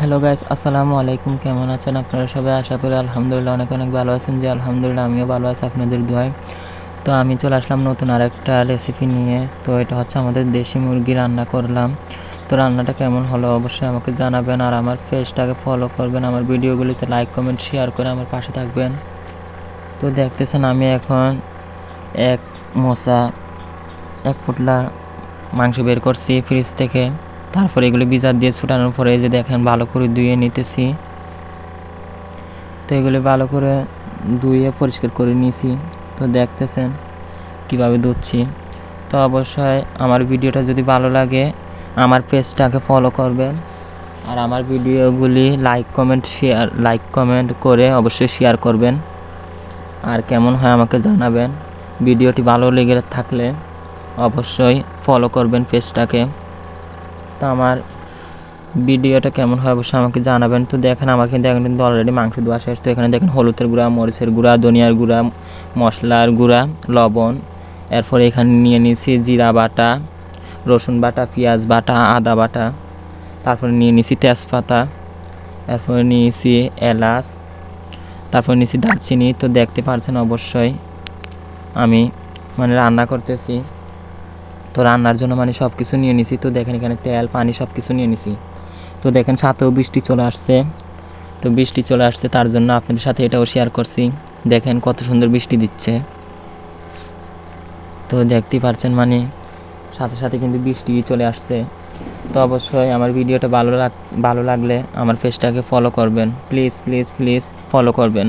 Hello guys, আসসালামু আলাইকুম। কেমন আছেন আপনারা সবাই? আশা করি আলহামদুলিল্লাহ অনেক অনেক ভালো আছেন। যে আলহামদুলিল্লাহ আমিও ভালো আছি আপনাদের দোয়ায়। তো আমি চলে আসলাম নতুন আরেকটা রেসিপি নিয়ে। তো এটা হচ্ছে আমাদের দেশি মুরগি রান্না করলাম। তো রান্নাটা কেমন হলো অবশ্যই আমাকে জানাবেন, আর আমার পেজটাকে ফলো করবেন, আমার ভিডিওগুলিতে লাইক কমেন্ট শেয়ার করে আমার পাশে থাকবেন। তো দেখতেছেন আমি এখন এক মোচা এক ফুটলা মাংস বের করছি ফ্রিজ থেকে। তারপরে এগুলো বিজার দিয়ে ছুটানোর পরে যে দেখেন ভালো করে ধুয়ে নিতেছি। তো এগুলো ভালো করে ধুয়ে পরিষ্কার করে নিয়েছি। তো দেখতেছেন কিভাবে ধুচ্ছি। তো অবশ্যই আমার ভিডিওটা যদি ভালো লাগে আমার পেজটাকে ফলো করবেন, আর আমার ভিডিওগুলি লাইক কমেন্ট করে অবশ্যই শেয়ার করবেন, আর কেমন হয় আমাকে জানাবেন। ভিডিওটি ভালো লেগে থাকলে অবশ্যই ফলো করবেন পেজটাকে। তো আমার ভিডিওটা কেমন হয় অবশ্যই আমাকে জানাবেন। তো দেখেন আমার কিন্তু এখন কিন্তু অলরেডি মাংস ধোয়া শেষ। তো এখানে দেখেন হলুদের গুঁড়া, মরিচের গুঁড়া, ধনিয়ার গুঁড়া, মশলার গুঁড়া, লবণ, এরপরে এখানে নিয়ে নিয়েছি জিরা বাটা, রসুন বাটা, পেঁয়াজ বাটা, আদা বাটা, তারপরে নিয়ে নিয়েছি তেজপাতা, এরপরে নিয়েছি এলাচ, তারপরে নিয়েছি দারচিনি। তো দেখতে পাচ্ছেন অবশ্যই আমি রান্না করতেছি। তো রান্নার জন্য সব কিছু নিয়ে নিছি। তো দেখেন এখানে তেল পানি সব কিছু নিয়ে নিছি। তো দেখেন সাথেও বৃষ্টি চলে আসছে। তো বৃষ্টি চলে আসছে তার জন্য আপনাদের সাথে এটাও শেয়ার করছি। দেখেন কত সুন্দর বৃষ্টি দিচ্ছে। তো দেখতেই পারছেন সাথে সাথে কিন্তু বৃষ্টি চলে আসছে। তো অবশ্যই আমার ভিডিওটা ভালো লাগলে আমার পেজটাকে ফলো করবেন, প্লিজ প্লিজ প্লিজ ফলো করবেন।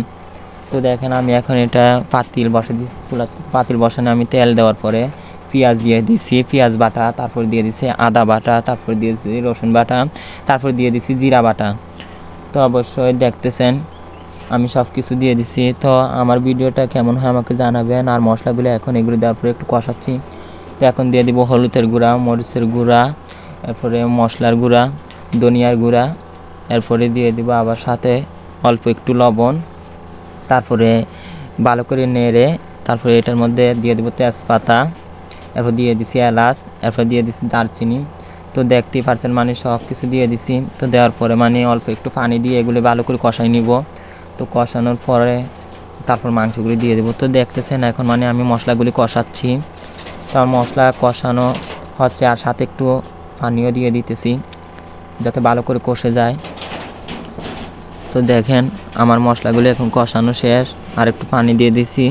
তো দেখেন আমি এখন এটা পাতিল বসে দিচ্ছি চুলাতে। পাতিল বসানো আমি তেল দেওয়ার পরে পেঁয়াজ দিয়ে দিছি, পেঁয়াজ বাটা, তারপর দিয়ে দিছি আদা বাটা, তারপর দিয়েছি রসুন বাটা, তারপর দিয়ে দিছি জিরা বাটা। তো অবশ্যই দেখতেছেন আমি সব কিছু দিয়ে দিছি। তো আমার ভিডিওটা কেমন হয় আমাকে জানাবেন। আর মশলাগুলো এখন এগুলো দেওয়ার পরে একটু কষাচ্ছি। তো এখন দিয়ে দিব হলুদের গুঁড়া, মরিচের গুঁড়া, এরপরে মশলার গুঁড়া, ধনিয়ার গুঁড়া, এরপরে দিয়ে দিব আবার সাথে অল্প একটু লবণ। তারপরে ভালো করে নেড়ে তারপরে এটার মধ্যে দিয়ে দেবো তেজপাতা, এরপর দিয়ে দিছি এলাচ, এরপর দিয়ে দিছি দারচিনি। তো দেখতেই পারছেন সব কিছু দিয়ে দিছি। তো দেওয়ার পরে অল্প একটু পানি দিয়ে এগুলো ভালো করে কষাই নিব। তো কষানোর পরে তারপর মাংসগুলি দিয়ে দেবো। তো দেখতেছেন এখন আমি মশলাগুলি কষাচ্ছি। তো আমার মশলা কষানো হচ্ছে, আর সাথে একটু পানিও দিয়ে দিতেছি যাতে ভালো করে কষে যায়। তো দেখেন আমার মশলাগুলি এখন কষানো শেষ, আর একটু পানি দিয়ে দিছি।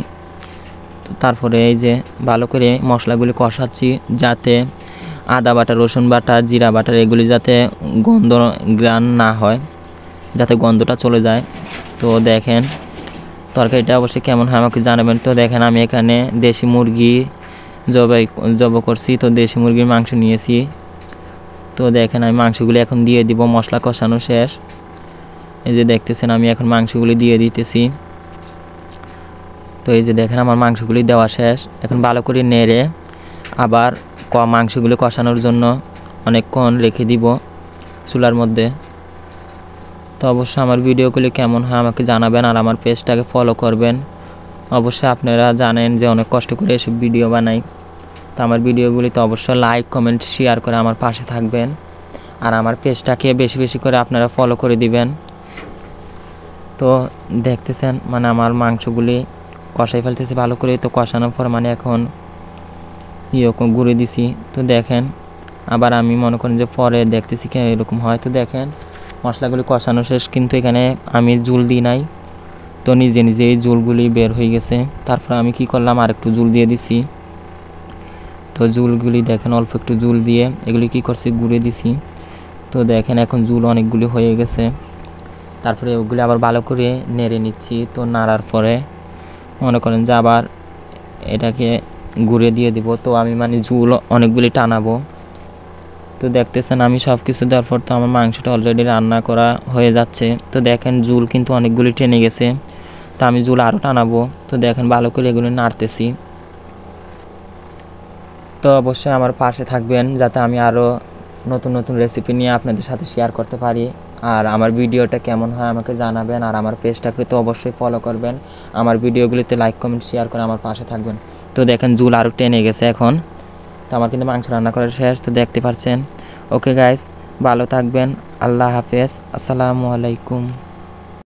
তো তারপরে এই যে ভালো করে মশলাগুলি কষাচ্ছি যাতে আদা বাটা, রসুন বাটা, জিরা বাটার এগুলি যাতে ঘ্রাণ না হয়, যাতে গন্ধটা চলে যায়। তো দেখেন তরকারিটা অবশ্যই কেমন হয় আমাকে জানাবেন। তো দেখেন আমি এখানে দেশি মুরগি জব করছি। তো দেশি মুরগির মাংস নিয়েছি। তো দেখেন আমি মাংসগুলি এখন দিয়ে দিব। মশলা কষানো শেষ, এই যে দেখতেছেন আমি এখন মাংসগুলি দিয়ে দিতেছি। তো এই যে দেখেন আমার মাংসগুলি দেওয়া শেষ। এখন ভালো করে নেড়ে আবার মাংসগুলি কষানোর জন্য অনেকক্ষণ রেখে দিব চুলার মধ্যে। তো অবশ্যই আমার ভিডিওগুলি কেমন হয় আমাকে জানাবেন, আর আমার পেজটাকে ফলো করবেন। অবশ্যই আপনারা জানেন যে অনেক কষ্ট করে এসব ভিডিও বানাই। তো আমার ভিডিওগুলি তো অবশ্যই লাইক কমেন্ট শেয়ার করে আমার পাশে থাকবেন, আর আমার পেজটাকে বেশি বেশি করে আপনারা ফলো করে দিবেন। তো দেখতেছেন আমার মাংসগুলি কষাই ফেলতেছি ভালো করে। তো কষানোর পর এখন গুঁড়ে দিছি। তো দেখেন আবার আমি মনে করেন যে পরে দেখতেছি কেন এরকম হয়। তো দেখেন মশলাগুলি কষানো শেষ, কিন্তু এখানে আমি জুল দিই নাই। তো নিজে নিজে এই জুলগুলি বের হয়ে গেছে। তারপর আমি কি করলাম, আর একটু জুল দিয়ে দিছি। তো জুলগুলি দেখেন অল্প একটু জুল দিয়ে এগুলি কি করছি গুঁড়ে দিছি। তো দেখেন এখন জুল অনেকগুলি হয়ে গেছে। তারপরে ওগুলি আবার ভালো করে নেড়ে নিচ্ছি। তো নাড়ার পরে মনে করেন যে আবার এটাকে গুঁড়ে দিয়ে দিব। তো আমি ঝুল অনেকগুলি টানাবো। তো দেখতেছেন আমি সব কিছু দেওয়ার পর তো আমার মাংসটা অলরেডি রান্না করা হয়ে যাচ্ছে। তো দেখেন ঝুল কিন্তু অনেকগুলি টেনে গেছে। তো আমি ঝুল আরও টানাবো। তো দেখেন ভালো করে এগুলো নাড়তেছি। তো অবশ্যই আমার পাশে থাকবেন যাতে আমি আরও নতুন নতুন রেসিপি নিয়ে আপনাদের সাথে শেয়ার করতে পারি। আর আমার ভিডিওটা কেমন হয় আমাকে জানাবেন, আর আমার পেজটাকে তো অবশ্যই ফলো করবেন। আমার ভিডিওগুলিতে লাইক কমেন্ট শেয়ার করে আমার পাশে থাকবেন। তো দেখেন ঝুল আরও টেনে গেছে এখন। তো আমার কিন্তু মাংস রান্না করা শেষ। তো দেখতে পাচ্ছেন। ওকে গাইস, ভালো থাকবেন। আল্লাহ হাফেজ। আসসালামু আলাইকুম।